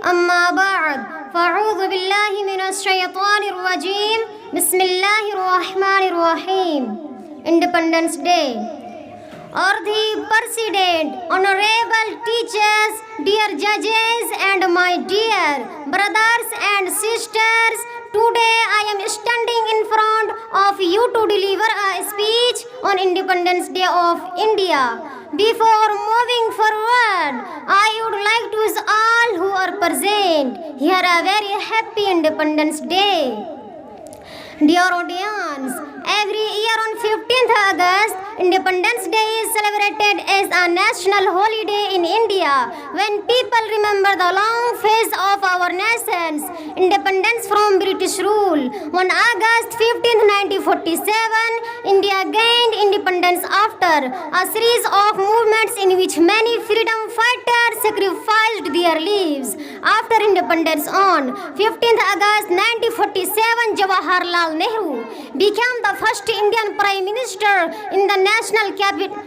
أما بعد فأعوذ بالله من الشيطان الرجيم بسم الله الرحمن الرحيم. Independence Day. Or the President, honorable teachers, dear judges and my dear brothers and sisters, today I am standing in front of you to deliver a speech on Independence Day of India. Before moving forward, I would like to wish all who are present here a very happy Independence Day. Dear audience, every year on 15th August, Independence Day is celebrated as a national holiday in India when people remember the long phase of our nation's independence from British rule. On August 15, 1947, India gained independence after a series of movements in which many freedom fighters sacrificed their lives. After independence on 15th August 1947, Jawaharlal Nehru became the first Indian Prime Minister in the national capital.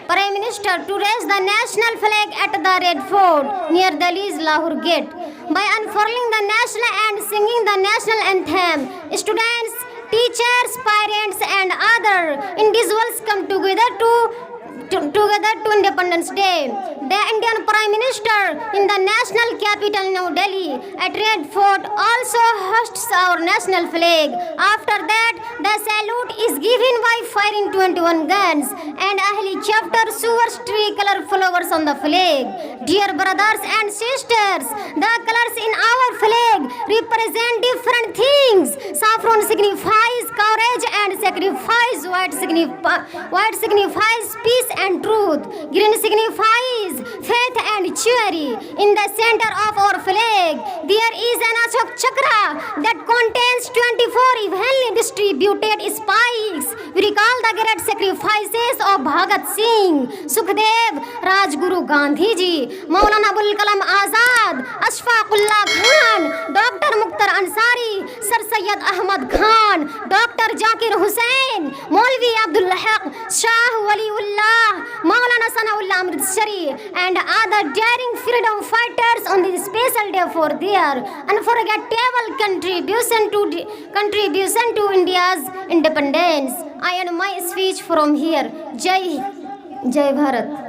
Prime Minister to raise the national flag at the Red Fort near Delhi's Lahore Gate. By unfurling the national and singing the national anthem, students, teachers, parents and other individuals come together to Independence Day. The Indian Prime Minister in the national capital New Delhi at Red Fort also hosts our national flag. After that, the salute is given by firing 21 guns and a helicopter soars tricolor flowers on the flag. Dear brothers and sisters, the colors in our flag represent different things. Saffron signifies courage and sacrifice. White signifies peace and truth. Green signifies faith and charity. In the center of our flag, there is an Ashok Chakra that contains 24 evenly distributed spikes. We recall the great sacrifices of Bhagat Singh, Sukhdev, Rajguru Gandhi Ji, Maulana Abul Kalam Azad, Ashfaqullah Khan, Dr. Mukhtar Ansari, Sir Syed Ahmad Khan, Dr. Zakir Hussain, Maulvi Abdul Haq, Shah Waliullah, Maulana Sanaullah Amritsari and other daring freedom fighters on this special day for their unforgettable contribution to India's independence. I end my speech from here. Jai Bharat.